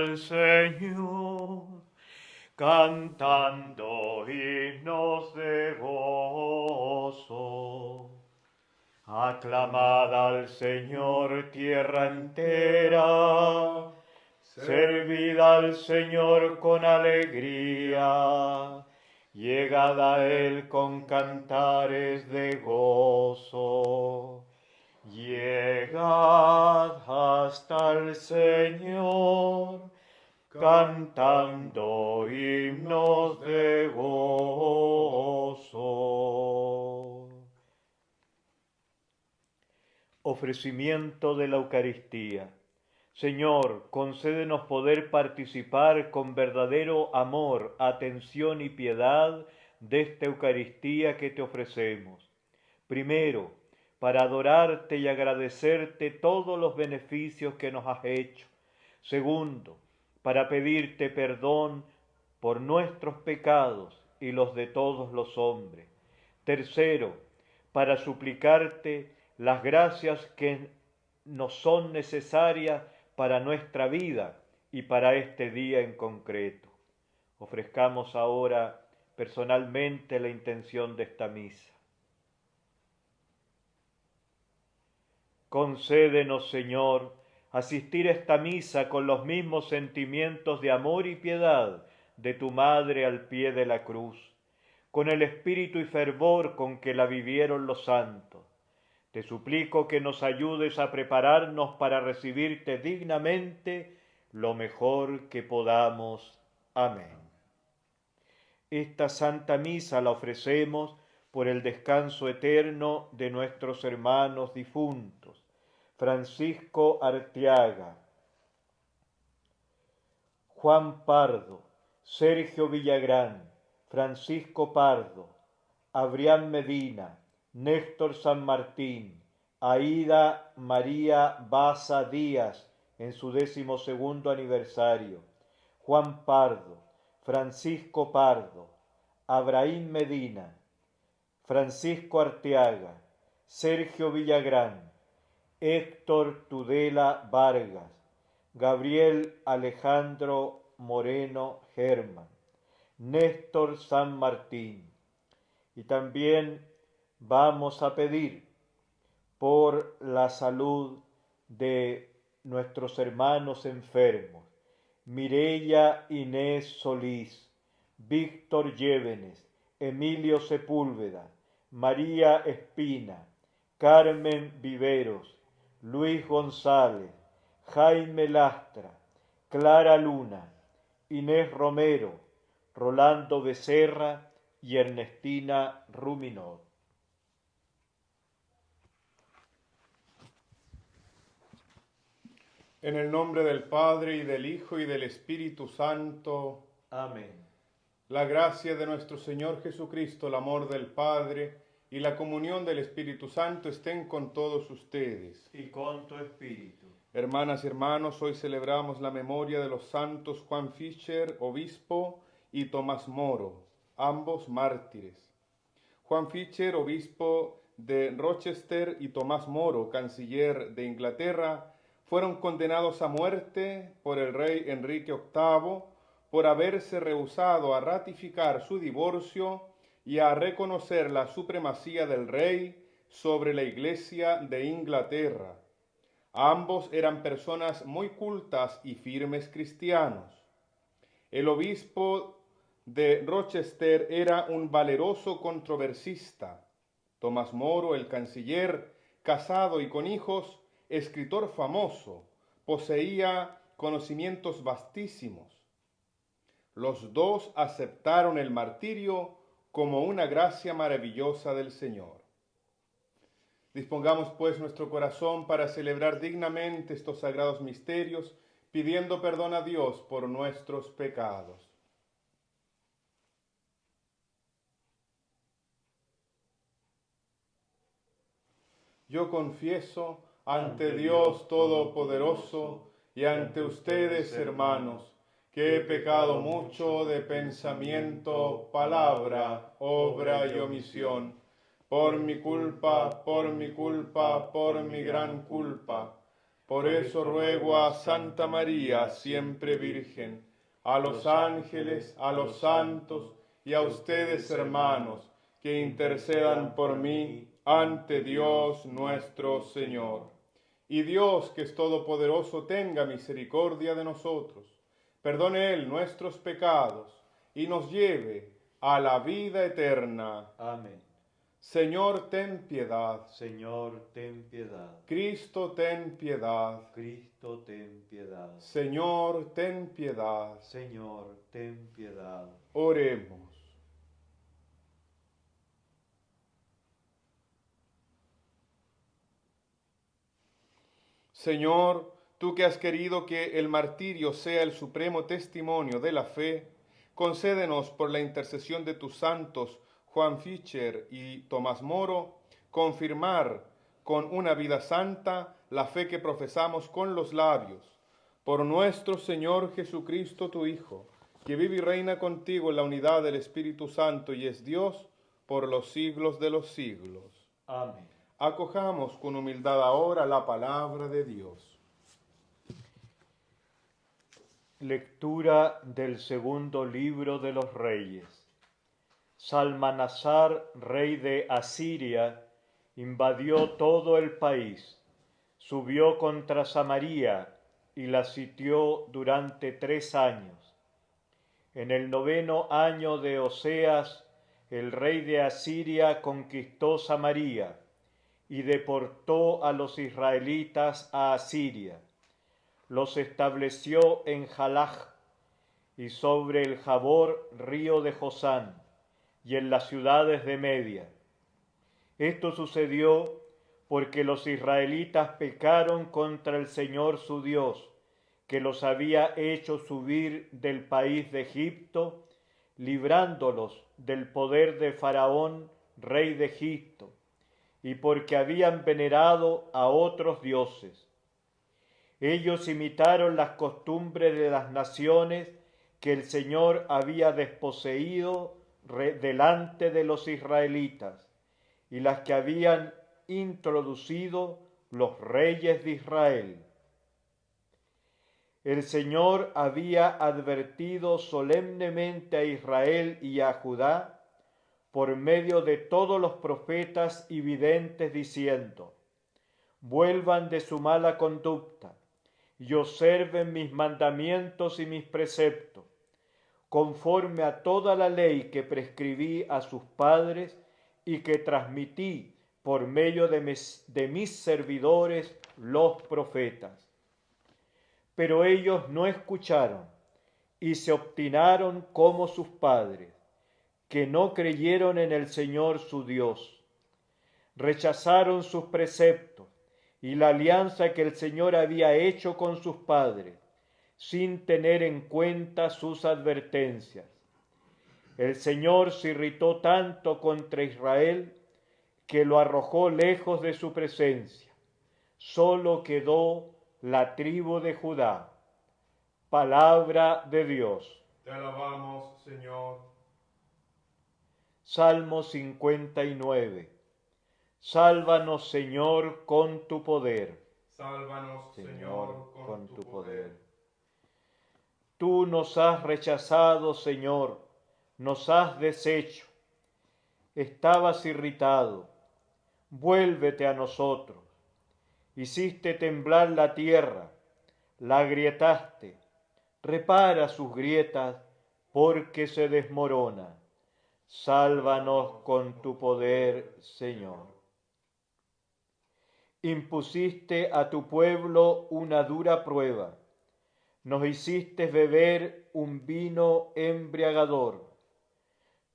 al Señor, cantando himnos de gozo. Aclamad al Señor tierra entera, servid al Señor con alegría, llegad a Él con cantares de gozo. Llegad hasta el Señor, cantando himnos de gozo. Ofrecimiento de la Eucaristía. Señor, concédenos poder participar con verdadero amor, atención y piedad de esta Eucaristía que te ofrecemos. Primero, para adorarte y agradecerte todos los beneficios que nos has hecho. Segundo, para pedirte perdón por nuestros pecados y los de todos los hombres. Tercero, para suplicarte las gracias que nos son necesarias para nuestra vida y para este día en concreto. Ofrezcamos ahora personalmente la intención de esta misa. Concédenos, Señor, asistir a esta misa con los mismos sentimientos de amor y piedad de tu Madre al pie de la cruz, con el espíritu y fervor con que la vivieron los santos. Te suplico que nos ayudes a prepararnos para recibirte dignamente lo mejor que podamos. Amén. Esta Santa Misa la ofrecemos por el descanso eterno de nuestros hermanos difuntos. Francisco Arteaga, Juan Pardo, Sergio Villagrán, Francisco Pardo, Adrián Medina, Néstor San Martín, Aida María Baza Díaz en su 12º aniversario, Juan Pardo, Francisco Pardo, Abraham Medina, Francisco Arteaga, Sergio Villagrán, Héctor Tudela Vargas, Gabriel Alejandro Moreno Germán, Néstor San Martín. Y también vamos a pedir por la salud de nuestros hermanos enfermos, Mireya Inés Solís, Víctor Llévenes, Emilio Sepúlveda, María Espina, Carmen Viveros, Luis González, Jaime Lastra, Clara Luna, Inés Romero, Rolando Becerra y Ernestina Ruminot. En el nombre del Padre, y del Hijo, y del Espíritu Santo. Amén. La gracia de nuestro Señor Jesucristo, el amor del Padre y la comunión del Espíritu Santo estén con todos ustedes. Y con tu espíritu. Hermanas y hermanos, hoy celebramos la memoria de los santos Juan Fischer, obispo, y Tomás Moro, ambos mártires. Juan Fischer, obispo de Rochester, y Tomás Moro, canciller de Inglaterra, fueron condenados a muerte por el rey Enrique VIII por haberse rehusado a ratificar su divorcio y a reconocer la supremacía del rey sobre la Iglesia de Inglaterra. Ambos eran personas muy cultas y firmes cristianos. El obispo de Rochester era un valeroso controversista. Tomás Moro, el canciller, casado y con hijos, escritor famoso, poseía conocimientos vastísimos. Los dos aceptaron el martirio como una gracia maravillosa del Señor. Dispongamos pues nuestro corazón para celebrar dignamente estos sagrados misterios, pidiendo perdón a Dios por nuestros pecados. Yo confieso ante Dios Todopoderoso y ante ustedes, hermanos, que he pecado mucho de pensamiento, palabra, obra y omisión, por mi culpa, por mi gran culpa. Por eso ruego a Santa María, siempre Virgen, a los ángeles, a los santos y a ustedes, hermanos, que intercedan por mí ante Dios nuestro Señor. Y Dios, que es todopoderoso, tenga misericordia de nosotros, perdone Él nuestros pecados y nos lleve a la vida eterna. Amén. Señor, ten piedad. Señor, ten piedad. Cristo, ten piedad. Cristo, ten piedad. Señor, ten piedad. Señor, ten piedad. Oremos. Señor, tú que has querido que el martirio sea el supremo testimonio de la fe, concédenos por la intercesión de tus santos Juan Fischer y Tomás Moro, confirmar con una vida santa la fe que profesamos con los labios. Por nuestro Señor Jesucristo, tu Hijo, que vive y reina contigo en la unidad del Espíritu Santo y es Dios por los siglos de los siglos. Amén. Acojamos con humildad ahora la palabra de Dios. Lectura del segundo libro de los Reyes. Salmanasar, rey de Asiria, invadió todo el país, subió contra Samaria y la sitió durante 3 años. En el 9º año de Oseas, el rey de Asiria conquistó Samaria y deportó a los israelitas a Asiria. Los estableció en Jalaj y sobre el Jabor, río de Josán, y en las ciudades de Media. Esto sucedió porque los israelitas pecaron contra el Señor su Dios, que los había hecho subir del país de Egipto, librándolos del poder de Faraón, rey de Egipto, y porque habían venerado a otros dioses. Ellos imitaron las costumbres de las naciones que el Señor había desposeído delante de los israelitas, y las que habían introducido los reyes de Israel. El Señor había advertido solemnemente a Israel y a Judá por medio de todos los profetas y videntes, diciendo: vuelvan de su mala conducta y observen mis mandamientos y mis preceptos, conforme a toda la ley que prescribí a sus padres y que transmití por medio de mis servidores los profetas. Pero ellos no escucharon y se obstinaron como sus padres, que no creyeron en el Señor su Dios. Rechazaron sus preceptos y la alianza que el Señor había hecho con sus padres, sin tener en cuenta sus advertencias. El Señor se irritó tanto contra Israel que lo arrojó lejos de su presencia. Solo quedó la tribu de Judá. Palabra de Dios. Te alabamos, Señor. Salmo 59. Sálvanos, Señor, con tu poder. Sálvanos, Señor, con tu poder. Tú nos has rechazado, Señor, nos has deshecho. Estabas irritado. Vuélvete a nosotros. Hiciste temblar la tierra, la agrietaste. Repara sus grietas, porque se desmorona. Sálvanos con tu poder, Señor. Impusiste a tu pueblo una dura prueba. Nos hiciste beber un vino embriagador.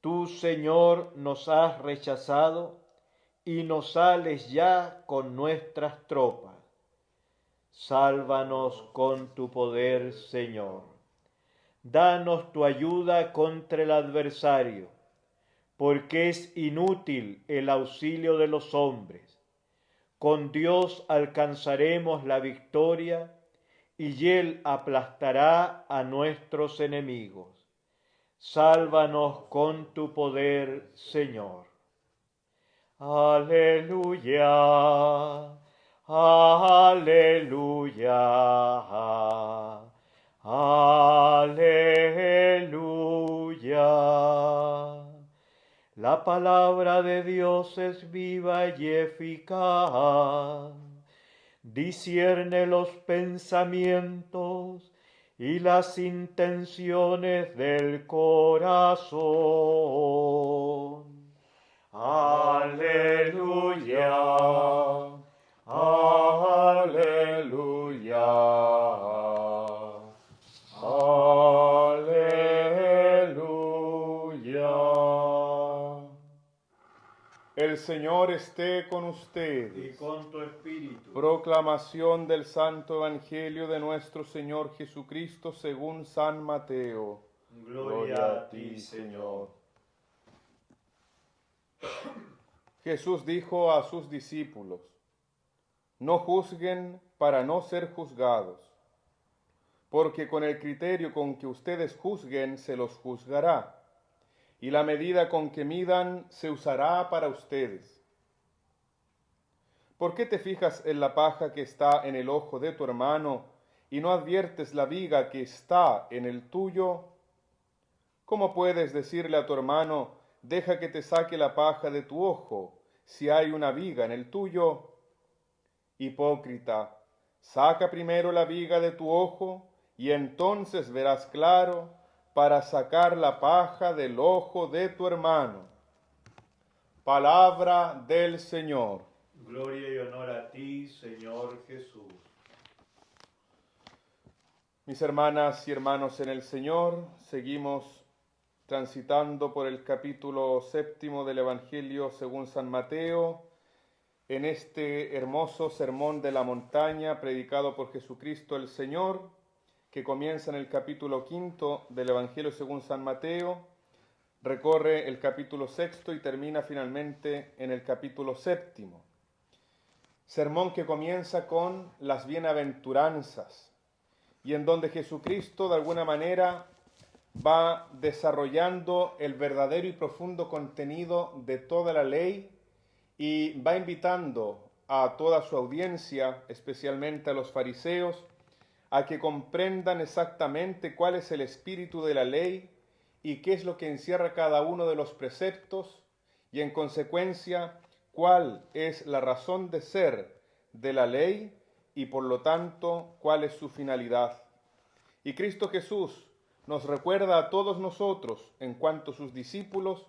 Tú, Señor, nos has rechazado y nos sales ya con nuestras tropas. Sálvanos con tu poder, Señor. Danos tu ayuda contra el adversario, porque es inútil el auxilio de los hombres. Con Dios alcanzaremos la victoria y Él aplastará a nuestros enemigos. Sálvanos con tu poder, Señor. Aleluya, Aleluya. Aleluya. La palabra de Dios es viva y eficaz. Discierne los pensamientos y las intenciones del corazón. Aleluya. Aleluya. Aleluya. El Señor esté con ustedes. Y con tu espíritu. Proclamación del Santo Evangelio de nuestro Señor Jesucristo según San Mateo. Gloria a ti, Señor. Jesús dijo a sus discípulos: no juzguen para no ser juzgados, porque con el criterio con que ustedes juzguen se los juzgará, y la medida con que midan se usará para ustedes. ¿Por qué te fijas en la paja que está en el ojo de tu hermano y no adviertes la viga que está en el tuyo? ¿Cómo puedes decirle a tu hermano: deja que te saque la paja de tu ojo, si hay una viga en el tuyo? Hipócrita, saca primero la viga de tu ojo, y entonces verás claro para sacar la paja del ojo de tu hermano. Palabra del Señor. Gloria y honor a ti, Señor Jesús. Mis hermanas y hermanos en el Señor, seguimos transitando por el capítulo 7 del Evangelio según San Mateo, en este hermoso sermón de la montaña predicado por Jesucristo el Señor, que comienza en el capítulo 5 del Evangelio según San Mateo, recorre el capítulo 6 y termina finalmente en el capítulo 7. Sermón que comienza con las bienaventuranzas y en donde Jesucristo de alguna manera va desarrollando el verdadero y profundo contenido de toda la ley y va invitando a toda su audiencia, especialmente a los fariseos, a que comprendan exactamente cuál es el espíritu de la ley y qué es lo que encierra cada uno de los preceptos, y en consecuencia cuál es la razón de ser de la ley y por lo tanto cuál es su finalidad. Y Cristo Jesús nos recuerda a todos nosotros, en cuanto sus discípulos,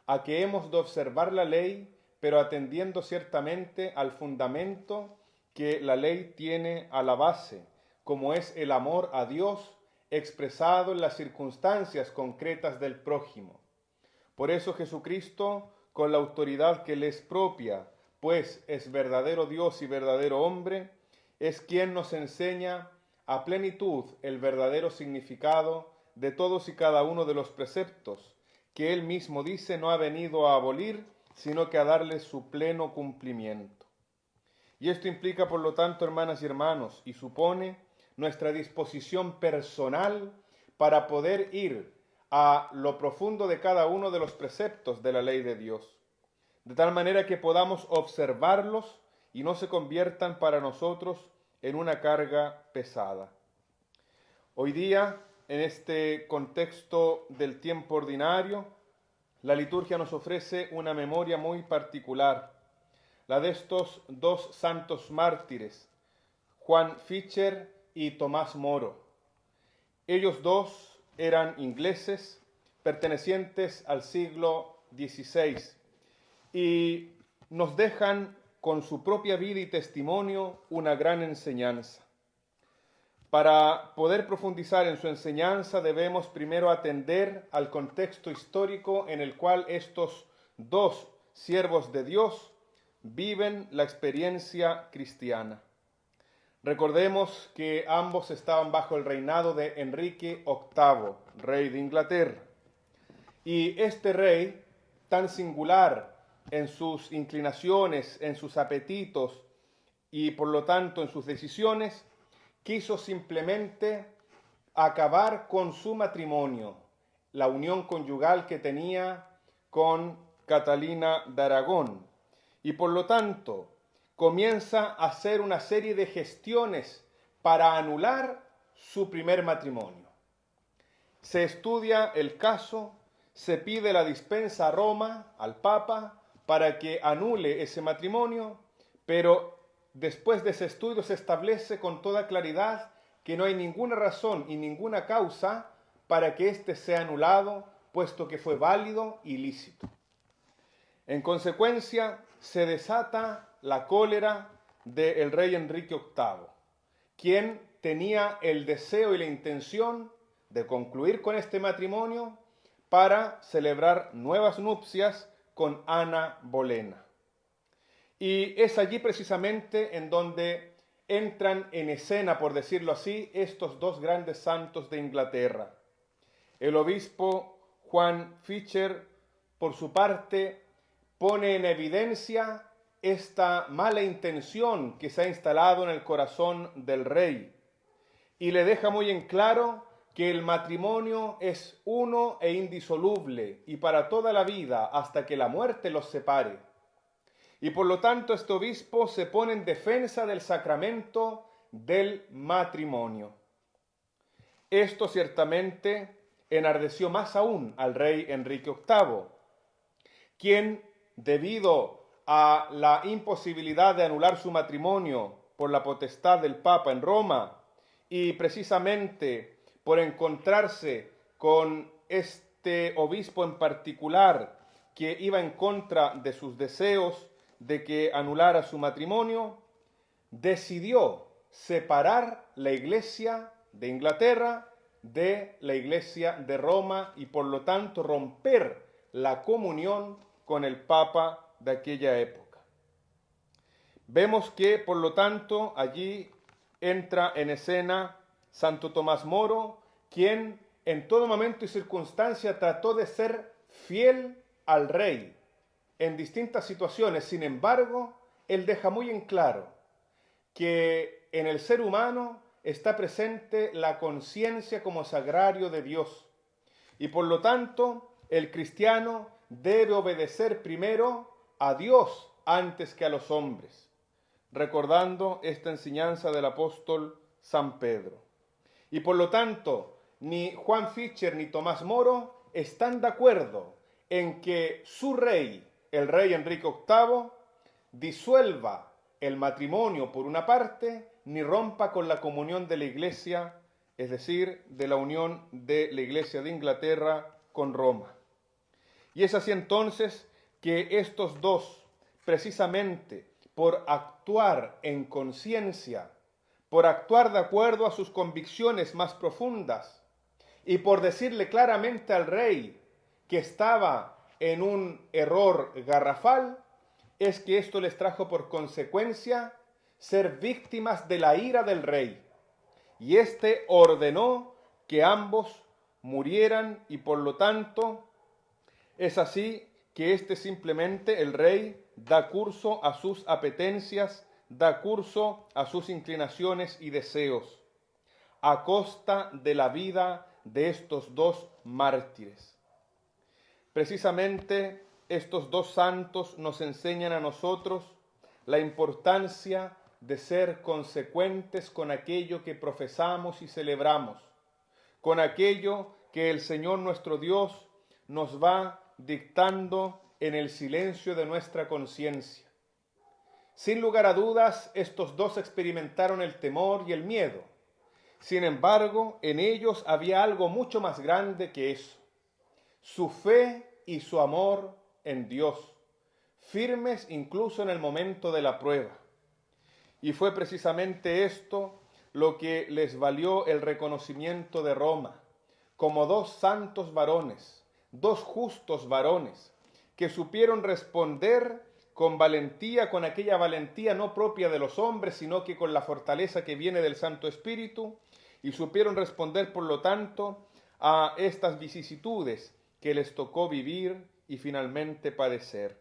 a que hemos de observar la ley, pero atendiendo ciertamente al fundamento que la ley tiene a la base, como es el amor a Dios expresado en las circunstancias concretas del prójimo. Por eso Jesucristo, con la autoridad que le es propia, pues es verdadero Dios y verdadero hombre, es quien nos enseña a plenitud el verdadero significado de todos y cada uno de los preceptos, que él mismo dice no ha venido a abolir, sino que a darles su pleno cumplimiento. Y esto implica, por lo tanto, hermanas y hermanos, y supone nuestra disposición personal para poder ir a lo profundo de cada uno de los preceptos de la ley de Dios, de tal manera que podamos observarlos y no se conviertan para nosotros en una carga pesada. Hoy día, en este contexto del tiempo ordinario, la liturgia nos ofrece una memoria muy particular, la de estos dos santos mártires, Juan Fischer y Tomás Moro. Ellos dos eran ingleses, pertenecientes al siglo XVI, y nos dejan con su propia vida y testimonio una gran enseñanza. Para poder profundizar en su enseñanza debemos primero atender al contexto histórico en el cual estos dos siervos de Dios viven la experiencia cristiana. Recordemos que ambos estaban bajo el reinado de Enrique VIII, rey de Inglaterra. Y este rey, tan singular en sus inclinaciones, en sus apetitos y por lo tanto en sus decisiones, quiso simplemente acabar con su matrimonio, la unión conyugal que tenía con Catalina de Aragón, y por lo tanto, comienza a hacer una serie de gestiones para anular su primer matrimonio. Se estudia el caso, se pide la dispensa a Roma, al Papa, para que anule ese matrimonio, pero después de ese estudio se establece con toda claridad que no hay ninguna razón y ninguna causa para que éste sea anulado, puesto que fue válido y lícito. En consecuencia, se desata la cólera del rey Enrique VIII, quien tenía el deseo y la intención de concluir con este matrimonio para celebrar nuevas nupcias con Ana Bolena. Y es allí precisamente en donde entran en escena, por decirlo así, estos dos grandes santos de Inglaterra. El obispo Juan Fisher, por su parte, pone en evidencia esta mala intención que se ha instalado en el corazón del rey y le deja muy en claro que el matrimonio es uno e indisoluble y para toda la vida hasta que la muerte los separe. Y por lo tanto este obispo se pone en defensa del sacramento del matrimonio. Esto ciertamente enardeció más aún al rey Enrique VIII, quien, debido a la imposibilidad de anular su matrimonio por la potestad del Papa en Roma, y precisamente por encontrarse con este obispo en particular que iba en contra de sus deseos de que anulara su matrimonio, decidió separar la Iglesia de Inglaterra de la Iglesia de Roma y por lo tanto romper la comunión con el Papa de aquella época. Vemos que por lo tanto allí entra en escena Santo Tomás Moro, quien en todo momento y circunstancia trató de ser fiel al rey en distintas situaciones. Sin embargo, él deja muy en claro que en el ser humano está presente la conciencia como sagrario de Dios y por lo tanto el cristiano debe obedecer primero a Dios antes que a los hombres, recordando esta enseñanza del apóstol San Pedro. Y por lo tanto, ni Juan Fisher ni Tomás Moro están de acuerdo en que su rey, el rey Enrique VIII, disuelva el matrimonio por una parte, ni rompa con la comunión de la Iglesia, es decir, de la unión de la Iglesia de Inglaterra con Roma. Y es así entonces que estos dos, precisamente por actuar en conciencia, por actuar de acuerdo a sus convicciones más profundas y por decirle claramente al rey que estaba en un error garrafal, es que esto les trajo por consecuencia ser víctimas de la ira del rey. Y éste ordenó que ambos murieran y por lo tanto es así que simplemente el rey da curso a sus apetencias, da curso a sus inclinaciones y deseos, a costa de la vida de estos dos mártires. Precisamente estos dos santos nos enseñan a nosotros la importancia de ser consecuentes con aquello que profesamos y celebramos, con aquello que el Señor nuestro Dios nos va dictando en el silencio de nuestra conciencia. Sin lugar a dudas, estos dos experimentaron el temor y el miedo. Sin embargo, en ellos había algo mucho más grande que eso: su fe y su amor en Dios, firmes incluso en el momento de la prueba. Y fue precisamente esto lo que les valió el reconocimiento de Roma como dos santos varones, dos justos varones, que supieron responder con valentía, con aquella valentía no propia de los hombres, sino que con la fortaleza que viene del Santo Espíritu, y supieron responder, por lo tanto, a estas vicisitudes que les tocó vivir y finalmente padecer.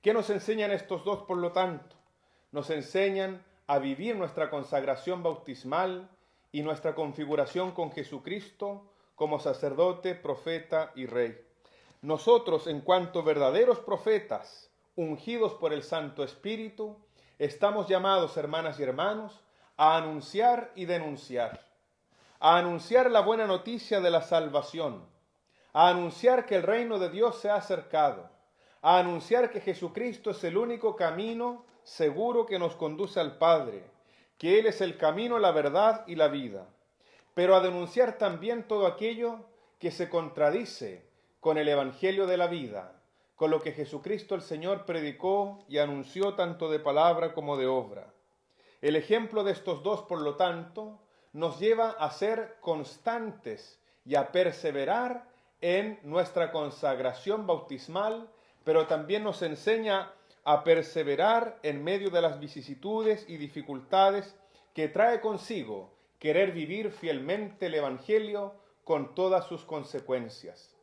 ¿Qué nos enseñan estos dos, por lo tanto? Nos enseñan a vivir nuestra consagración bautismal y nuestra configuración con Jesucristo como sacerdote, profeta y rey. Nosotros, en cuanto verdaderos profetas, ungidos por el Santo Espíritu, Estamos llamados, hermanas y hermanos, a anunciar y denunciar, a anunciar la buena noticia de la salvación, a anunciar que el reino de Dios se ha acercado, a anunciar que Jesucristo es el único camino seguro que nos conduce al Padre, que Él es el camino, la verdad y la vida, pero a denunciar también todo aquello que se contradice con el Evangelio de la vida, con lo que Jesucristo el Señor predicó y anunció tanto de palabra como de obra. El ejemplo de estos dos, por lo tanto, nos lleva a ser constantes y a perseverar en nuestra consagración bautismal, pero también nos enseña a perseverar en medio de las vicisitudes y dificultades que trae consigo querer vivir fielmente el Evangelio con todas sus consecuencias.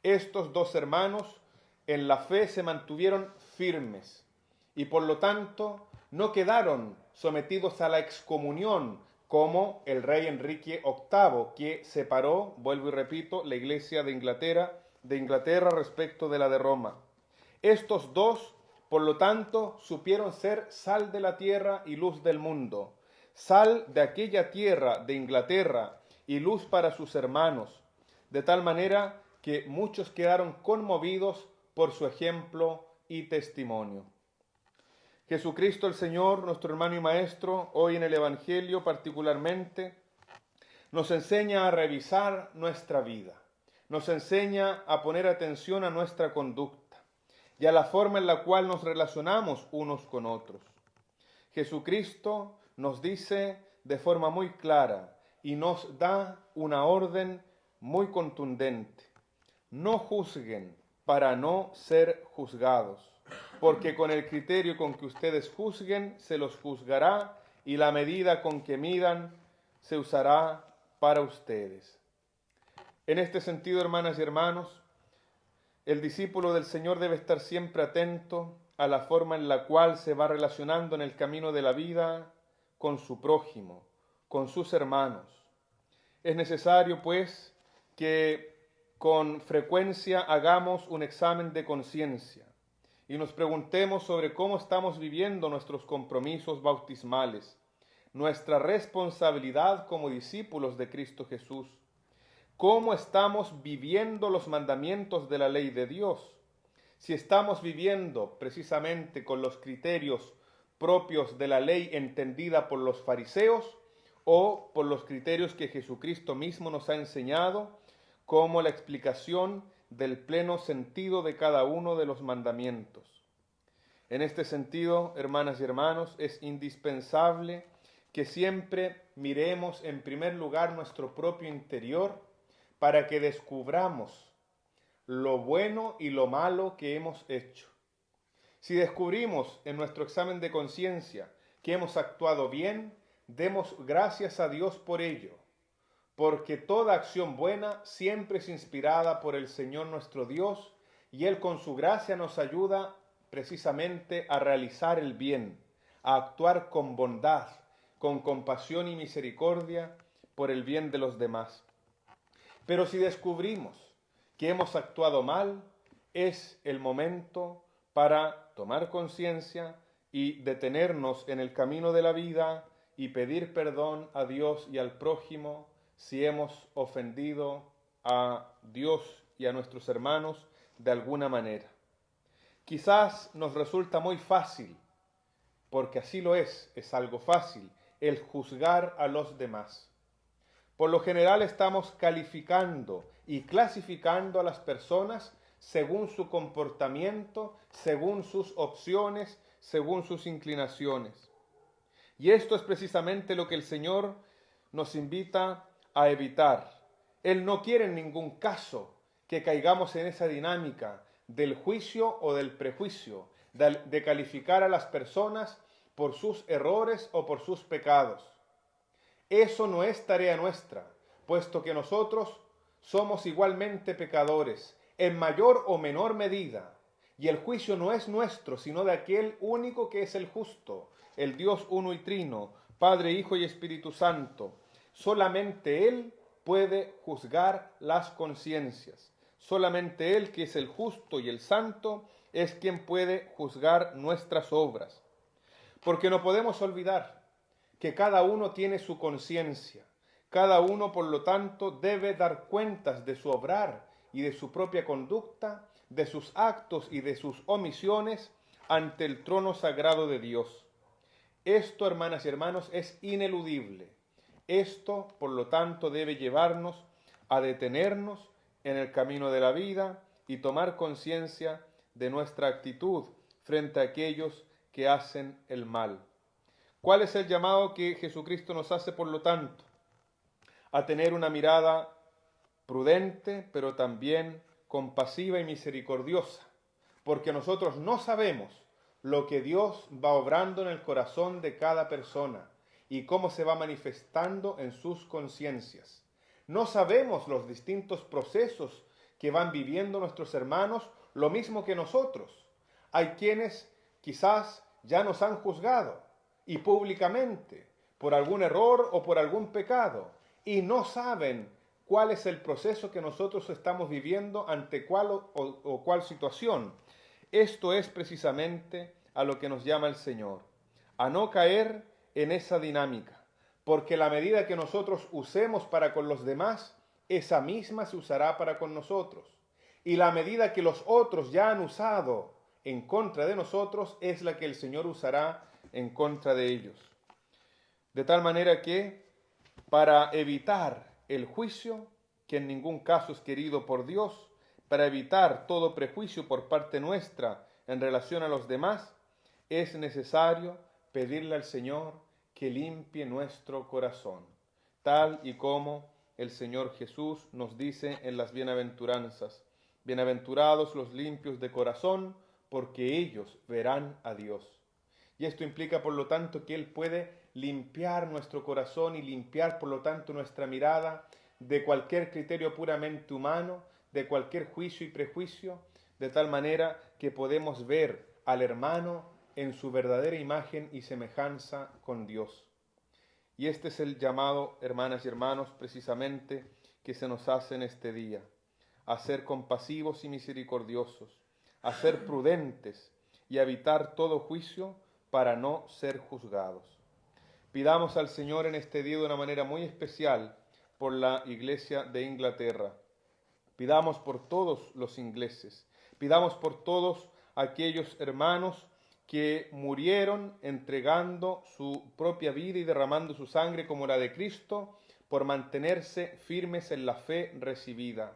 Estos dos hermanos en la fe se mantuvieron firmes y por lo tanto no quedaron sometidos a la excomunión como el rey Enrique VIII, que separó, vuelvo y repito, la Iglesia de Inglaterra respecto de la de Roma. Estos dos, por lo tanto, supieron ser sal de la tierra y luz del mundo, sal de aquella tierra de Inglaterra y luz para sus hermanos, de tal manera que muchos quedaron conmovidos por su ejemplo y testimonio. Jesucristo el Señor, nuestro hermano y maestro, hoy en el Evangelio particularmente, nos enseña a revisar nuestra vida, nos enseña a poner atención a nuestra conducta y a la forma en la cual nos relacionamos unos con otros. Jesucristo nos dice de forma muy clara y nos da una orden muy contundente: no juzguen para no ser juzgados, porque con el criterio con que ustedes juzguen se los juzgará y la medida con que midan se usará para ustedes. En este sentido, hermanas y hermanos, el discípulo del Señor debe estar siempre atento a la forma en la cual se va relacionando en el camino de la vida con su prójimo, con sus hermanos. Es necesario, pues, que con frecuencia hagamos un examen de conciencia y nos preguntemos sobre cómo estamos viviendo nuestros compromisos bautismales, nuestra responsabilidad como discípulos de Cristo Jesús, cómo estamos viviendo los mandamientos de la ley de Dios, si estamos viviendo precisamente con los criterios propios de la ley entendida por los fariseos o por los criterios que Jesucristo mismo nos ha enseñado como la explicación del pleno sentido de cada uno de los mandamientos. En este sentido, hermanas y hermanos, es indispensable que siempre miremos en primer lugar nuestro propio interior para que descubramos lo bueno y lo malo que hemos hecho. Si descubrimos en nuestro examen de conciencia que hemos actuado bien, demos gracias a Dios por ello, porque toda acción buena siempre es inspirada por el Señor nuestro Dios, y Él con su gracia nos ayuda precisamente a realizar el bien, a actuar con bondad, con compasión y misericordia por el bien de los demás. Pero si descubrimos que hemos actuado mal, es el momento para tomar conciencia y detenernos en el camino de la vida y pedir perdón a Dios y al prójimo si hemos ofendido a Dios y a nuestros hermanos de alguna manera. Quizás nos resulta muy fácil, porque así lo es algo fácil, el juzgar a los demás. Por lo general estamos calificando y clasificando a las personas según su comportamiento, según sus opciones, según sus inclinaciones. Y esto es precisamente lo que el Señor nos invita a evitar. Él no quiere en ningún caso que caigamos en esa dinámica del juicio o del prejuicio, de calificar a las personas por sus errores o por sus pecados. Eso no es tarea nuestra, puesto que nosotros somos igualmente pecadores, en mayor o menor medida, y el juicio no es nuestro, sino de aquel único que es el justo, el Dios uno y trino, Padre, Hijo y Espíritu Santo. Solamente Él puede juzgar las conciencias. Solamente Él, que es el justo y el santo, es quien puede juzgar nuestras obras. Porque no podemos olvidar que cada uno tiene su conciencia. Cada uno, por lo tanto, debe dar cuentas de su obrar y de su propia conducta, de sus actos y de sus omisiones ante el trono sagrado de Dios. Esto, hermanas y hermanos, es ineludible. Esto, por lo tanto, debe llevarnos a detenernos en el camino de la vida y tomar conciencia de nuestra actitud frente a aquellos que hacen el mal. ¿Cuál es el llamado que Jesucristo nos hace, por lo tanto? A tener una mirada prudente, pero también compasiva y misericordiosa, porque nosotros no sabemos lo que Dios va obrando en el corazón de cada persona y cómo se va manifestando en sus conciencias. No sabemos los distintos procesos que van viviendo nuestros hermanos, lo mismo que nosotros. Hay quienes quizás ya nos han juzgado y públicamente por algún error o por algún pecado y no saben cuál es el proceso que nosotros estamos viviendo ante cuál o cuál situación. Esto es precisamente a lo que nos llama el Señor, a no caer en esa dinámica, porque la medida que nosotros usemos para con los demás, esa misma se usará para con nosotros. Y la medida que los otros ya han usado en contra de nosotros, es la que el Señor usará en contra de ellos. De tal manera que, para evitar el juicio, que en ningún caso es querido por Dios, para evitar todo prejuicio por parte nuestra en relación a los demás, es necesario pedirle al Señor que limpie nuestro corazón, tal y como el Señor Jesús nos dice en las bienaventuranzas. Bienaventurados los limpios de corazón, porque ellos verán a Dios. Y esto implica, por lo tanto, que Él puede limpiar nuestro corazón y limpiar, por lo tanto, nuestra mirada de cualquier criterio puramente humano, de cualquier juicio y prejuicio, de tal manera que podemos ver al hermano en su verdadera imagen y semejanza con Dios. Y este es el llamado, hermanas y hermanos, precisamente que se nos hace en este día, a ser compasivos y misericordiosos, a ser prudentes y a evitar todo juicio para no ser juzgados. Pidamos al Señor en este día de una manera muy especial por la Iglesia de Inglaterra. Pidamos por todos los ingleses, pidamos por todos aquellos hermanos que murieron entregando su propia vida y derramando su sangre como la de Cristo por mantenerse firmes en la fe recibida,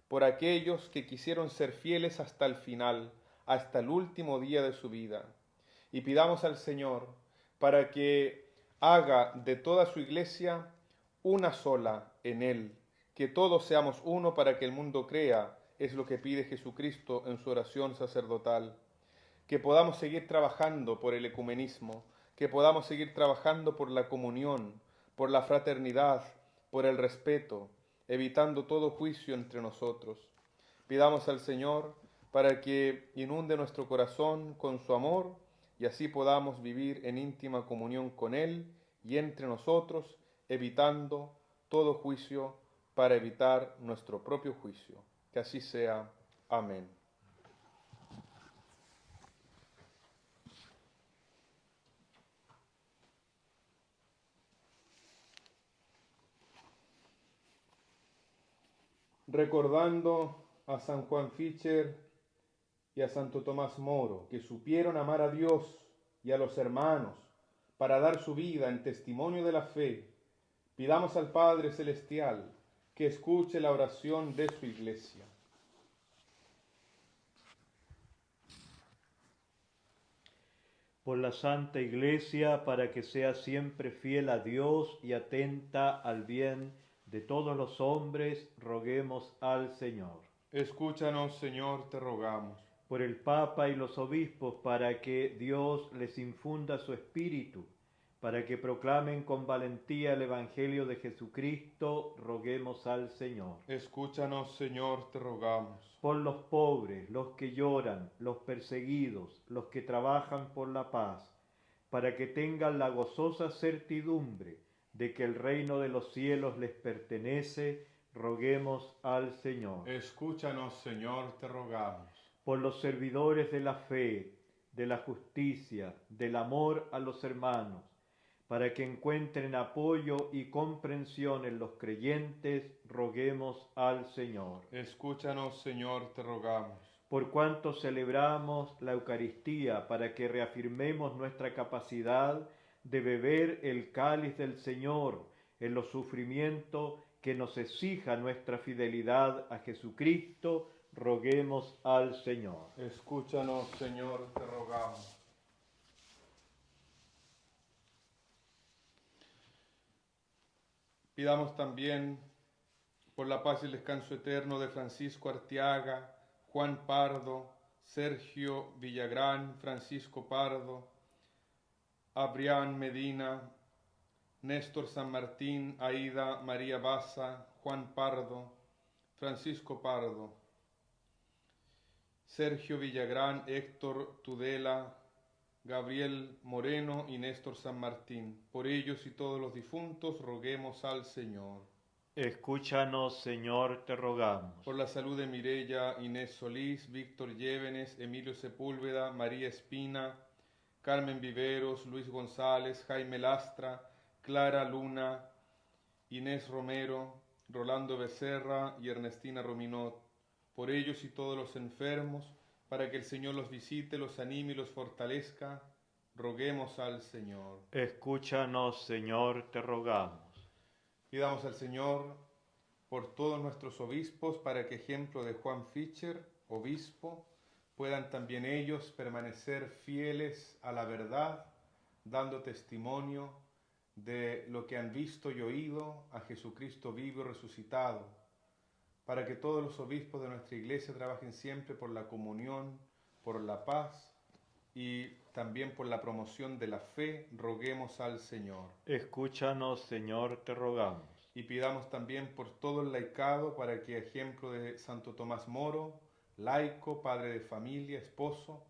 por aquellos que quisieron ser fieles hasta el final, hasta el último día de su vida. Y pidamos al Señor para que haga de toda su iglesia una sola en Él, que todos seamos uno para que el mundo crea, es lo que pide Jesucristo en su oración sacerdotal. Que podamos seguir trabajando por el ecumenismo, que podamos seguir trabajando por la comunión, por la fraternidad, por el respeto, evitando todo juicio entre nosotros. Pidamos al Señor para que inunde nuestro corazón con su amor y así podamos vivir en íntima comunión con Él y entre nosotros, evitando todo juicio para evitar nuestro propio juicio. Que así sea. Amén. Recordando a San Juan Fischer y a Santo Tomás Moro, que supieron amar a Dios y a los hermanos para dar su vida en testimonio de la fe, pidamos al Padre Celestial que escuche la oración de su Iglesia. Por la Santa Iglesia, para que sea siempre fiel a Dios y atenta al bien de todos los hombres, roguemos al Señor. Escúchanos, Señor, te rogamos. Por el Papa y los obispos, para que Dios les infunda su espíritu, para que proclamen con valentía el Evangelio de Jesucristo, roguemos al Señor. Escúchanos, Señor, te rogamos. Por los pobres, los que lloran, los perseguidos, los que trabajan por la paz, para que tengan la gozosa certidumbre de que el reino de los cielos les pertenece, roguemos al Señor. Escúchanos, Señor, te rogamos. Por los servidores de la fe, de la justicia, del amor a los hermanos, para que encuentren apoyo y comprensión en los creyentes, roguemos al Señor. Escúchanos, Señor, te rogamos. Por cuanto celebramos la Eucaristía, para que reafirmemos nuestra capacidad de beber el cáliz del Señor en los sufrimientos que nos exija nuestra fidelidad a Jesucristo, roguemos al Señor. Escúchanos, Señor, te rogamos. Pidamos también por la paz y el descanso eterno de Francisco Arteaga, Juan Pardo, Sergio Villagrán, Francisco Pardo, Abrián Medina, Néstor San Martín, Aida María Baza, Juan Pardo, Francisco Pardo, Sergio Villagrán, Héctor Tudela, Gabriel Moreno y Néstor San Martín. Por ellos y todos los difuntos roguemos al Señor. Escúchanos, Señor, te rogamos. Por la salud de Mireya Inés Solís, Víctor Llévenes, Emilio Sepúlveda, María Espina, Carmen Viveros, Luis González, Jaime Lastra, Clara Luna, Inés Romero, Rolando Becerra y Ernestina Rominot. Por ellos y todos los enfermos, para que el Señor los visite, los anime y los fortalezca, roguemos al Señor. Escúchanos, Señor, te rogamos. Pidamos al Señor por todos nuestros obispos, para que, ejemplo de Juan Fischer, obispo, puedan también ellos permanecer fieles a la verdad, dando testimonio de lo que han visto y oído a Jesucristo vivo y resucitado, para que todos los obispos de nuestra Iglesia trabajen siempre por la comunión, por la paz y también por la promoción de la fe, roguemos al Señor. Escúchanos, Señor, te rogamos. Y pidamos también por todo el laicado, para que, a ejemplo de Santo Tomás Moro, laico, padre de familia, esposo,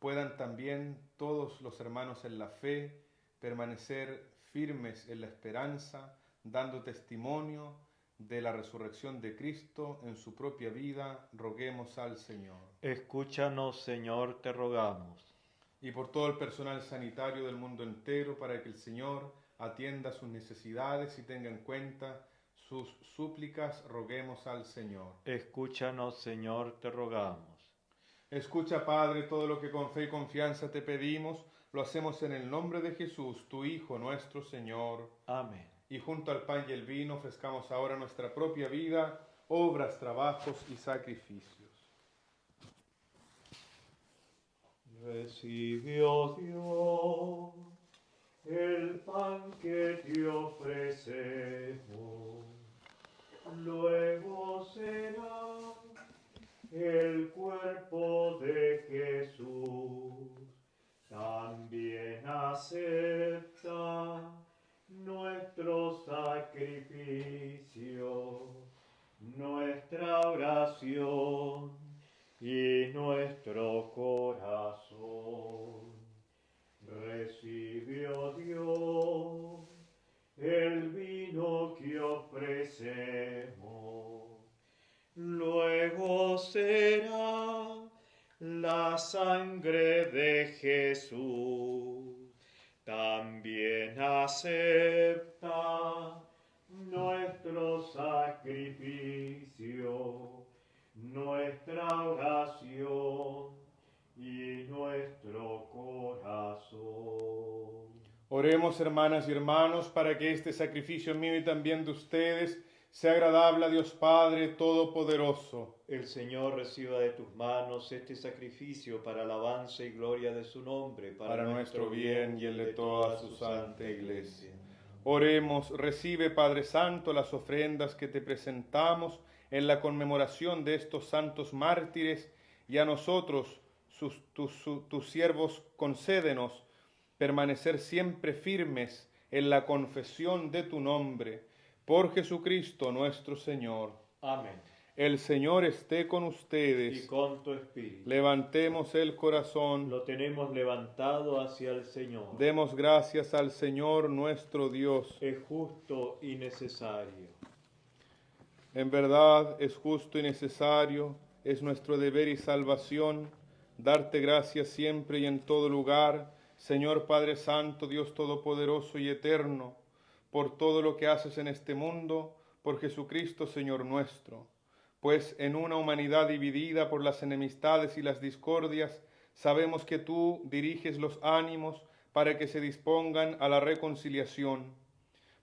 puedan también todos los hermanos en la fe permanecer firmes en la esperanza, dando testimonio de la resurrección de Cristo en su propia vida, roguemos al Señor. Escúchanos, Señor, te rogamos. Y por todo el personal sanitario del mundo entero, para que el Señor atienda sus necesidades y tenga en cuenta sus súplicas, roguemos al Señor. Escúchanos, Señor, te rogamos. Escucha, Padre, todo lo que con fe y confianza te pedimos, lo hacemos en el nombre de Jesús, tu Hijo, nuestro Señor. Amén. Y junto al pan y el vino ofrezcamos ahora nuestra propia vida, obras, trabajos y sacrificios. Recibió Dios el pan que te ofrecemos, luego será el cuerpo de Jesús. También acepta nuestro sacrificio, nuestra oración y nuestro corazón. Recibió Dios el vino que ofrecemos, luego será la sangre de Jesús. También acepta nuestro sacrificio, nuestra oración y nuestro corazón. Oremos, hermanas y hermanos, para que este sacrificio mío y también de ustedes sea agradable a Dios Padre Todopoderoso. El Señor reciba de tus manos este sacrificio para alabanza y gloria de su nombre, para nuestro bien y el de toda su santa Iglesia. Oremos, recibe, Padre Santo, las ofrendas que te presentamos en la conmemoración de estos santos mártires, y a nosotros, tus siervos, concédenos permanecer siempre firmes en la confesión de tu nombre, por Jesucristo nuestro Señor. Amén. El Señor esté con ustedes. Y con tu espíritu. Levantemos el corazón. Lo tenemos levantado hacia el Señor. Demos gracias al Señor nuestro Dios. Es justo y necesario. En verdad es justo y necesario, es nuestro deber y salvación darte gracias siempre y en todo lugar, Señor Padre Santo, Dios Todopoderoso y Eterno, por todo lo que haces en este mundo, por Jesucristo, Señor nuestro. Pues en una humanidad dividida por las enemistades y las discordias, sabemos que tú diriges los ánimos para que se dispongan a la reconciliación.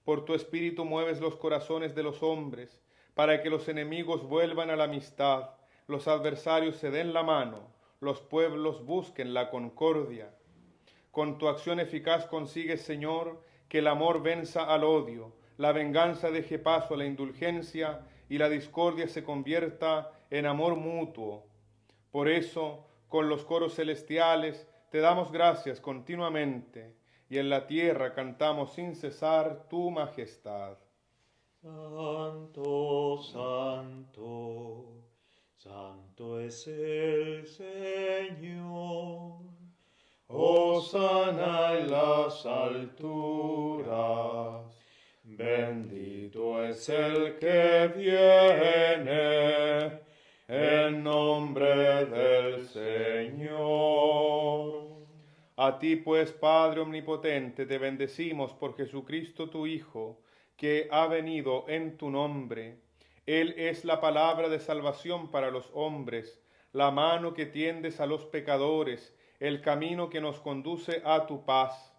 Por tu Espíritu mueves los corazones de los hombres, para que los enemigos vuelvan a la amistad, los adversarios se den la mano, los pueblos busquen la concordia. Con tu acción eficaz consigues, Señor, que el amor venza al odio, la venganza deje paso a la indulgencia y la discordia se convierta en amor mutuo. Por eso, con los coros celestiales, te damos gracias continuamente, y en la tierra cantamos sin cesar tu majestad. Santo, santo, santo es el Señor. Hosana en las alturas, bendito es el que viene en nombre del Señor. A ti pues, Padre Omnipotente, te bendecimos por Jesucristo tu Hijo, que ha venido en tu nombre. Él es la palabra de salvación para los hombres, la mano que tiendes a los pecadores, el camino que nos conduce a tu paz.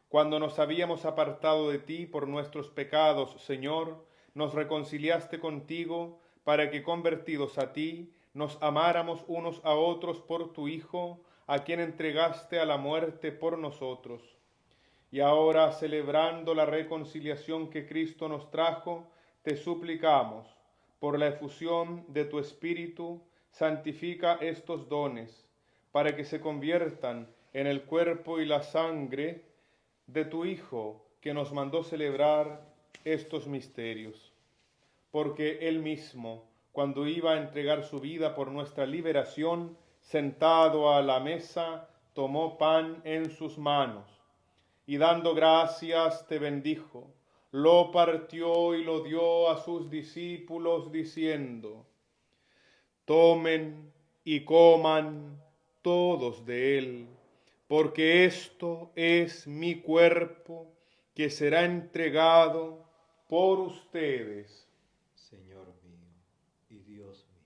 Cuando nos habíamos apartado de ti por nuestros pecados, Señor, nos reconciliaste contigo para que, convertidos a ti, nos amáramos unos a otros por tu Hijo, a quien entregaste a la muerte por nosotros. Y ahora, celebrando la reconciliación que Cristo nos trajo, te suplicamos, por la efusión de tu Espíritu, santifica estos dones, para que se conviertan en el cuerpo y la sangre de tu Hijo, que nos mandó celebrar estos misterios. Porque Él mismo, cuando iba a entregar su vida por nuestra liberación, sentado a la mesa, tomó pan en sus manos, y dando gracias te bendijo, lo partió y lo dio a sus discípulos, diciendo: tomen y coman todos de él, porque esto es mi cuerpo que será entregado por ustedes. Señor mío y Dios mío.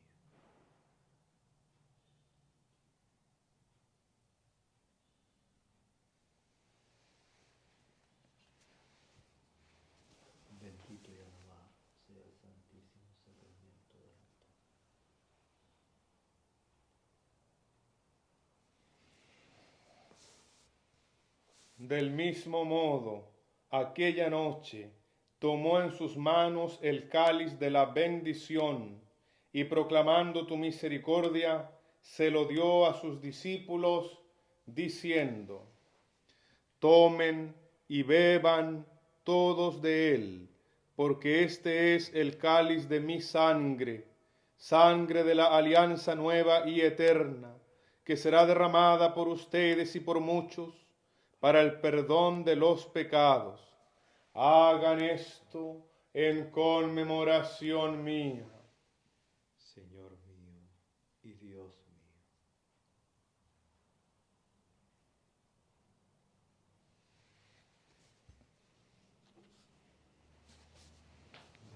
Bendito y alabado sea el santísimo sacramento del altar. Del mismo modo, aquella noche tomó en sus manos el cáliz de la bendición y, proclamando tu misericordia, se lo dio a sus discípulos, diciendo: tomen y beban todos de él, porque este es el cáliz de mi sangre, sangre de la alianza nueva y eterna, que será derramada por ustedes y por muchos para el perdón de los pecados. Hagan esto en conmemoración mía. Señor mío y Dios mío.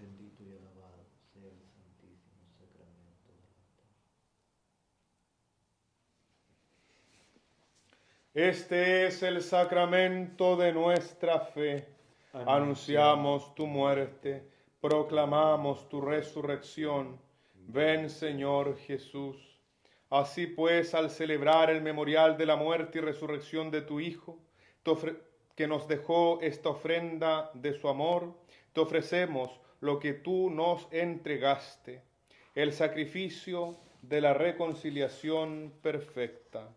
Bendito y alabado sea el santísimo sacramento del altar. Este es el sacramento de nuestra fe. Anunciamos tu muerte, proclamamos tu resurrección. Ven, Señor Jesús. Así pues, al celebrar el memorial de la muerte y resurrección de tu Hijo, que nos dejó esta ofrenda de su amor, te ofrecemos lo que tú nos entregaste, el sacrificio de la reconciliación perfecta.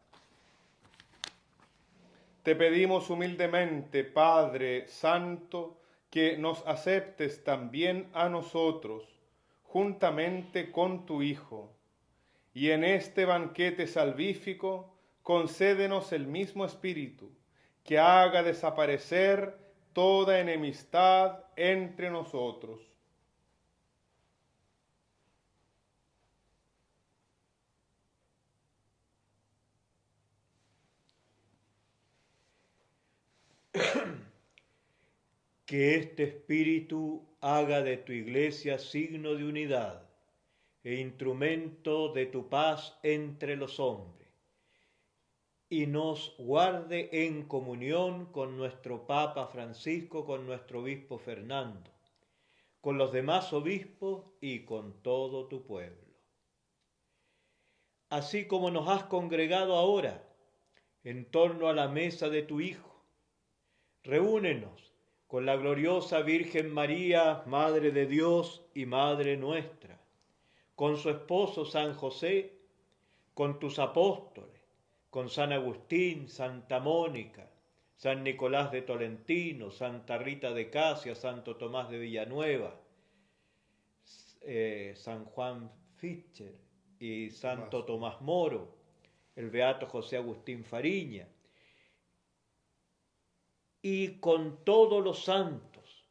Te pedimos humildemente, Padre Santo, que nos aceptes también a nosotros, juntamente con tu Hijo, y en este banquete salvífico concédenos el mismo Espíritu, que haga desaparecer toda enemistad entre nosotros. Que este Espíritu haga de tu Iglesia signo de unidad e instrumento de tu paz entre los hombres, y nos guarde en comunión con nuestro Papa Francisco, con nuestro Obispo Fernando, con los demás obispos y con todo tu pueblo. Así como nos has congregado ahora en torno a la mesa de tu Hijo, reúnenos con la gloriosa Virgen María, Madre de Dios y Madre nuestra, con su esposo San José, con tus apóstoles, con San Agustín, Santa Mónica, San Nicolás de Tolentino, Santa Rita de Casia, Santo Tomás de Villanueva, San Juan Fischer y Santo Tomás Moro, el beato José Agustín Fariña, y con todos los santos,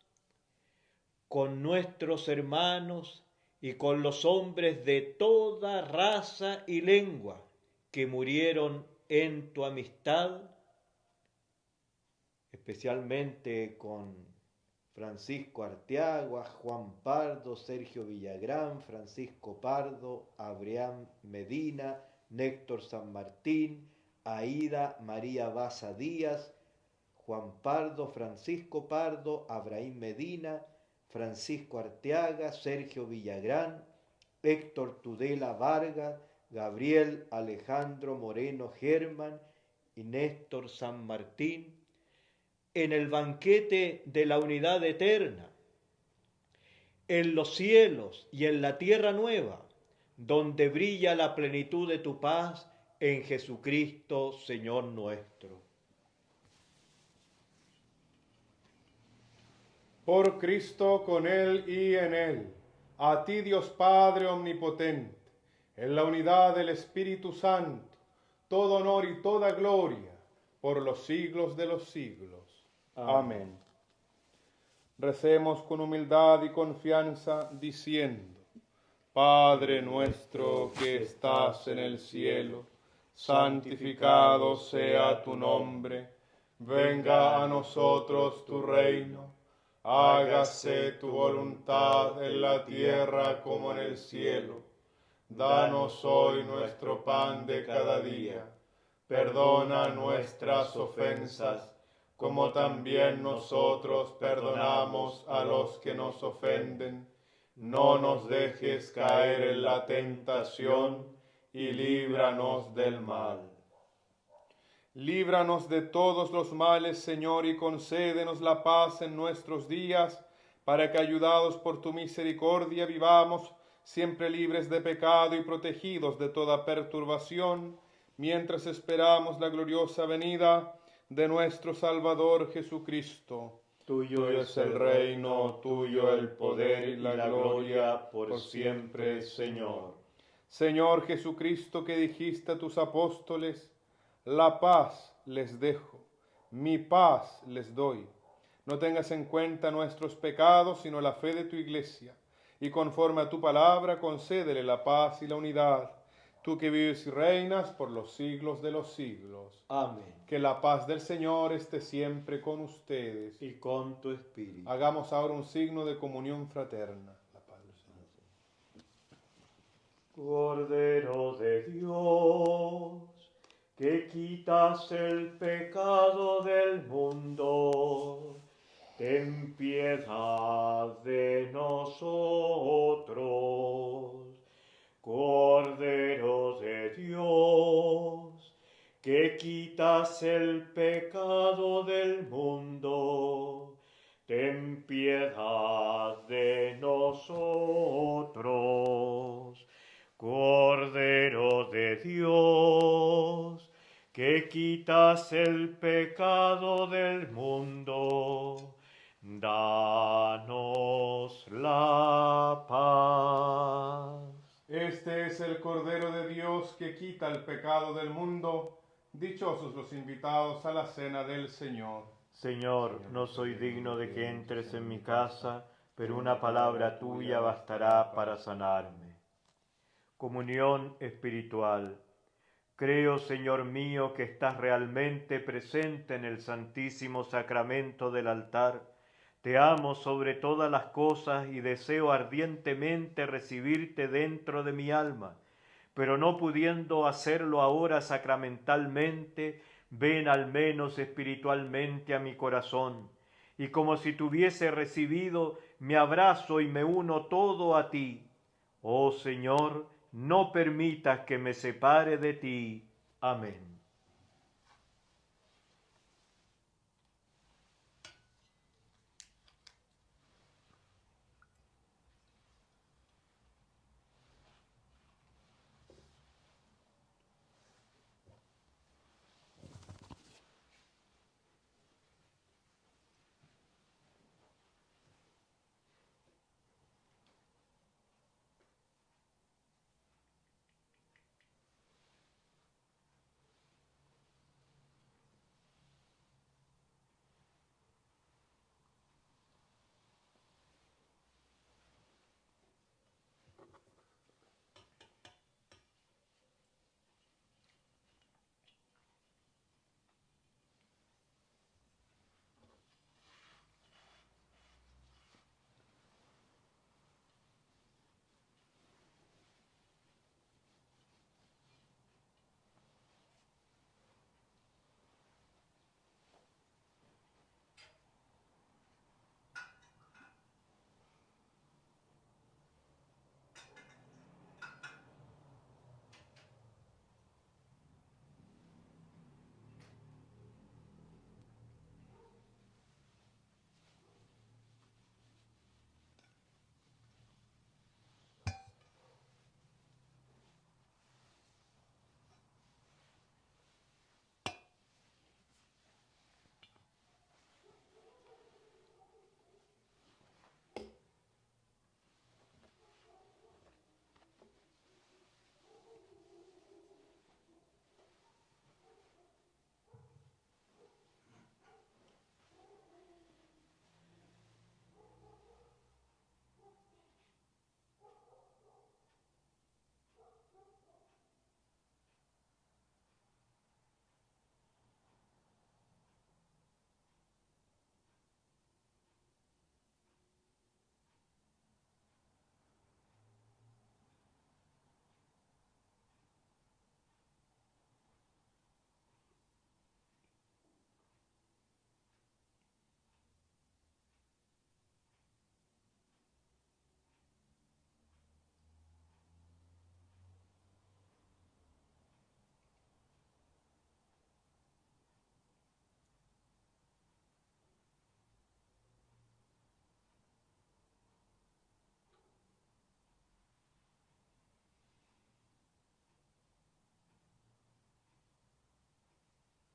con nuestros hermanos y con los hombres de toda raza y lengua que murieron en tu amistad, especialmente con Francisco Arteagua, Juan Pardo, Sergio Villagrán, Francisco Pardo, Abraham Medina, Néctor San Martín, Aida María Baza Díaz, Juan Pardo, Francisco Pardo, Abraham Medina, Francisco Arteaga, Sergio Villagrán, Héctor Tudela Vargas, Gabriel Alejandro Moreno Germán y Néstor San Martín, en el banquete de la unidad eterna, en los cielos y en la tierra nueva, donde brilla la plenitud de tu paz en Jesucristo, Señor nuestro. Por Cristo, con Él y en Él, a ti Dios Padre Omnipotente, en la unidad del Espíritu Santo, todo honor y toda gloria, por los siglos de los siglos. Amén. Recemos con humildad y confianza, diciendo: Padre nuestro que estás en el cielo, santificado sea tu nombre, venga a nosotros tu reino. Hágase tu voluntad en la tierra como en el cielo. Danos hoy nuestro pan de cada día. Perdona nuestras ofensas, como también nosotros perdonamos a los que nos ofenden. No nos dejes caer en la tentación, y líbranos del mal. Líbranos de todos los males, Señor, y concédenos la paz en nuestros días, para que, ayudados por tu misericordia, vivamos siempre libres de pecado y protegidos de toda perturbación, mientras esperamos la gloriosa venida de nuestro Salvador Jesucristo. Tuyo es el reino, tuyo el poder y la gloria por siempre, Señor. Señor Jesucristo, que dijiste a tus apóstoles: la paz les dejo, mi paz les doy. No tengas en cuenta nuestros pecados, sino la fe de tu Iglesia, y conforme a tu palabra concédele la paz y la unidad, tú que vives y reinas por los siglos de los siglos. Amén. Que la paz del Señor esté siempre con ustedes. Y con tu espíritu. Hagamos ahora un signo de comunión fraterna. La paz del Señor. Cordero de Dios, que quitas el pecado del mundo, ten piedad de nosotros. Cordero de Dios, que quitas el pecado del mundo, ten piedad de nosotros. Cordero de Dios, que quitas el pecado del mundo, danos la paz. Este es el Cordero de Dios que quita el pecado del mundo. Dichosos los invitados a la cena del Señor. Señor, no soy digno de que entres en mi casa, pero una palabra tuya bastará para sanarme. Comunión espiritual. Creo, Señor mío, que estás realmente presente en el Santísimo Sacramento del altar. Te amo sobre todas las cosas y deseo ardientemente recibirte dentro de mi alma, pero no pudiendo hacerlo ahora sacramentalmente, ven al menos espiritualmente a mi corazón, y como si te hubiese recibido, me abrazo y me uno todo a ti. Oh Señor, no permitas que me separe de ti. Amén.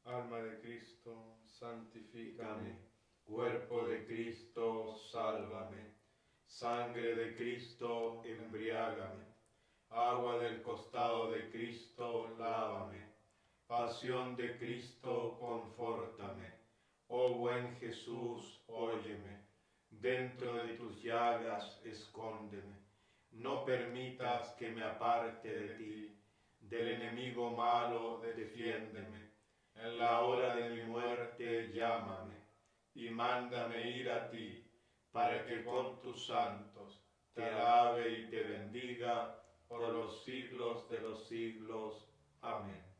Alma de Cristo, santifícame. Cuerpo de Cristo, sálvame. Sangre de Cristo, embriágame. Agua del costado de Cristo, lávame. Pasión de Cristo, confórtame. Oh buen Jesús, óyeme. Dentro de tus llagas, escóndeme. No permitas que me aparte de ti. Del enemigo malo, defiéndeme. En la hora de mi muerte, llámame. Y mándame ir a ti, para que con tus santos te alabe y te bendiga por los siglos de los siglos. Amén.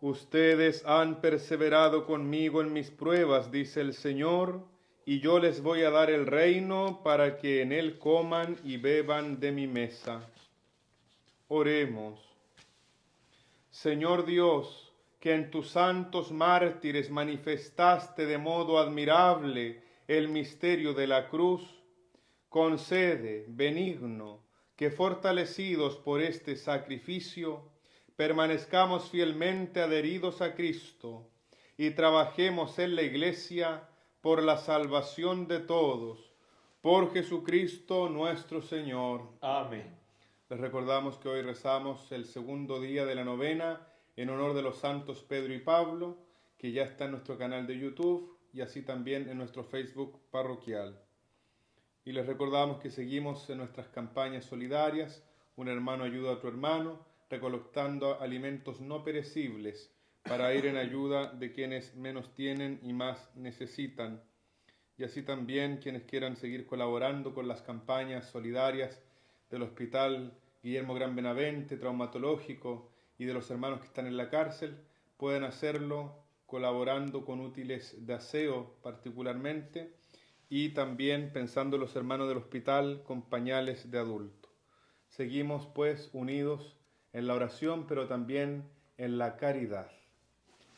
Ustedes han perseverado conmigo en mis pruebas, dice el Señor, y yo les voy a dar el reino para que en él coman y beban de mi mesa. Oremos. Señor Dios, que en tus santos mártires manifestaste de modo admirable el misterio de la cruz, concede, benigno, que fortalecidos por este sacrificio, permanezcamos fielmente adheridos a Cristo y trabajemos en la Iglesia por la salvación de todos, por Jesucristo nuestro Señor. Amén. Les recordamos que hoy rezamos el segundo día de la novena en honor de los santos Pedro y Pablo, que ya está en nuestro canal de YouTube y así también en nuestro Facebook parroquial. Y les recordamos que seguimos en nuestras campañas solidarias, Un hermano ayuda a otro hermano, recolectando alimentos no perecibles para ir en ayuda de quienes menos tienen y más necesitan. Y así también quienes quieran seguir colaborando con las campañas solidarias del Hospital Guillermo Gran Benavente, traumatológico, y de los hermanos que están en la cárcel, pueden hacerlo colaborando con útiles de aseo particularmente, y también pensando en los hermanos del hospital con pañales de adulto. Seguimos pues unidos en la oración, pero también en la caridad.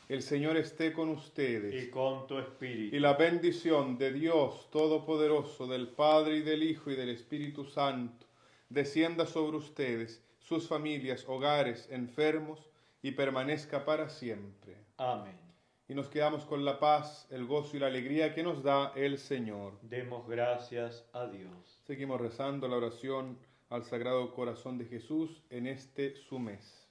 El Señor esté con ustedes. Y con tu espíritu. Y la bendición de Dios Todopoderoso, del Padre y del Hijo y del Espíritu Santo, descienda sobre ustedes, sus familias, hogares, enfermos, y permanezca para siempre. Amén. Y nos quedamos con la paz, el gozo y la alegría que nos da el Señor. Demos gracias a Dios. Seguimos rezando la oración al Sagrado Corazón de Jesús en este su mes.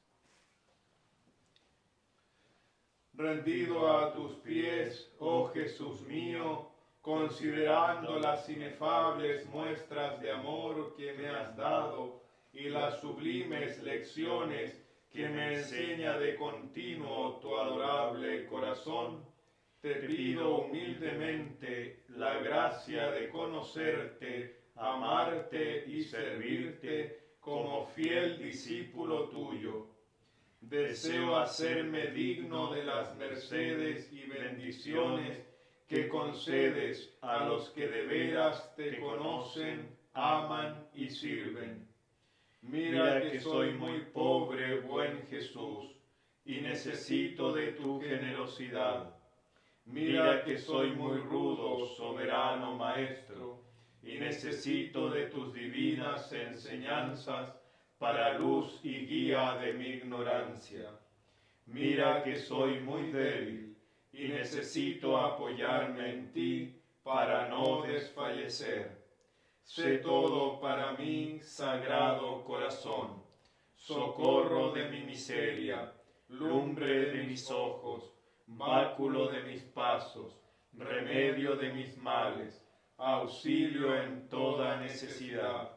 Rendido a tus pies, oh Jesús mío, considerando las inefables muestras de amor que me has dado y las sublimes lecciones que me enseña de continuo tu adorable corazón, te pido humildemente la gracia de conocerte, amarte y servirte como fiel discípulo tuyo. Deseo hacerme digno de las mercedes y bendiciones que concedes a los que de veras te conocen, aman y sirven. Mira que soy muy pobre, buen Jesús, y necesito de tu generosidad. Mira que soy muy rudo, soberano Maestro, y necesito de tus divinas enseñanzas para luz y guía de mi ignorancia. Mira que soy muy débil y necesito apoyarme en ti para no desfallecer. Sé todo para mí, Sagrado Corazón, socorro de mi miseria, lumbre de mis ojos, báculo de mis pasos, remedio de mis males, auxilio en toda necesidad.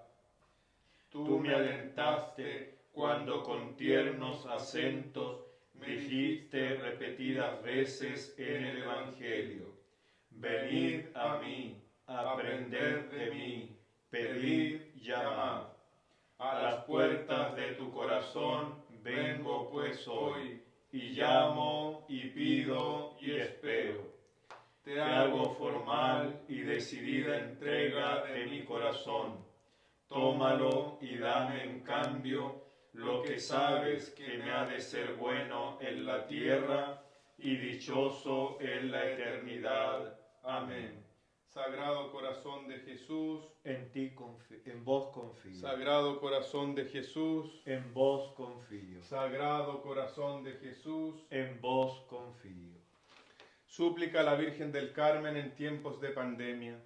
Tú me alentaste cuando con tiernos acentos me dijiste repetidas veces en el Evangelio: venid a mí, aprended de mí, pedid, llamad. A las puertas de tu corazón vengo pues hoy, y llamo, y pido, y espero. Te hago formal y decidida entrega de mi corazón. Tómalo y dame en cambio lo que sabes que me ha de ser bueno en la tierra y dichoso en la eternidad. Amén. Sagrado Corazón de Jesús, En vos confío. Sagrado Corazón de Jesús, En vos confío. Sagrado Corazón de Jesús, En vos confío. Súplica a la Virgen del Carmen en tiempos de pandemia.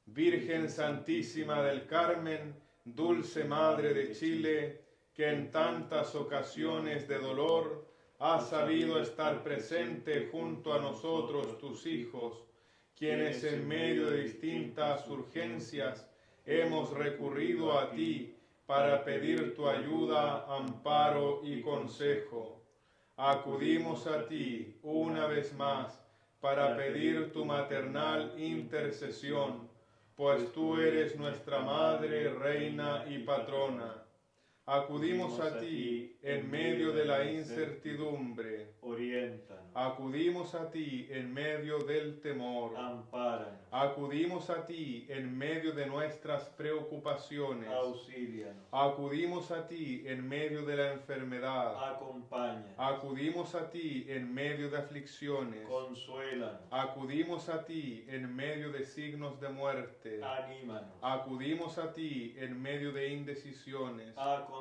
Virgen Santísima del Carmen, dulce Madre de Chile, que en tantas ocasiones de dolor has sabido estar presente junto a nosotros, tus hijos, quienes en medio de distintas urgencias hemos recurrido a ti para pedir tu ayuda, amparo y consejo. Acudimos a ti una vez más para pedir tu maternal intercesión, pues tú eres nuestra Madre, Reina y Patrona. Acudimos a ti en medio de la incertidumbre. Oriéntanos. Acudimos a ti en medio del temor. Ampáranos. Acudimos a ti en medio de nuestras preocupaciones. Auxílianos. Acudimos a ti en medio de la enfermedad. Acompáñanos. Acudimos a ti en medio de aflicciones. Consuélanos. Acudimos a ti en medio de signos de muerte. Anímanos. Acudimos a ti en medio de indecisiones. Aconseja.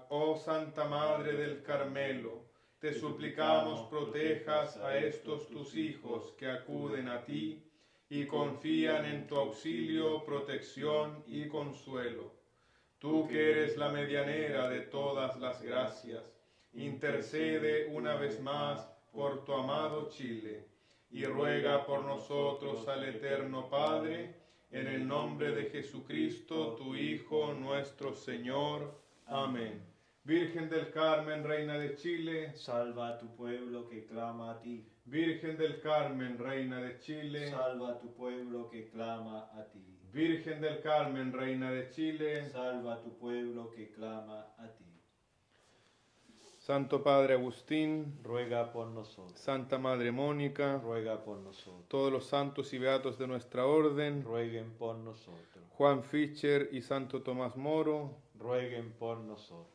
Oh Santa Madre del Carmelo, te suplicamos protejas a estos tus hijos que acuden a ti y confían en tu auxilio, protección y consuelo. Tú que eres la medianera de todas las gracias, intercede una vez más por tu amado Chile, y ruega por nosotros al Eterno Padre, en el nombre de Jesucristo, tu Hijo, nuestro Señor. Amén. Virgen del Carmen, Reina de Chile, salva a tu pueblo que clama a ti. Virgen del Carmen, Reina de Chile, Salva a tu pueblo que clama a ti. Virgen del Carmen, Reina de Chile, Salva a tu pueblo que clama a ti. Santo Padre Agustín, Ruega por nosotros. Santa Madre Mónica, Ruega por nosotros. todos los santos y beatos de nuestra orden, Rueguen por nosotros. Juan Fischer y Santo Tomás Moro, Rueguen por nosotros.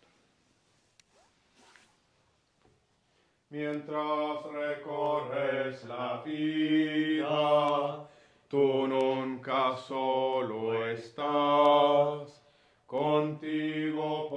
mientras recorres la vida, tú nunca solo estás, contigo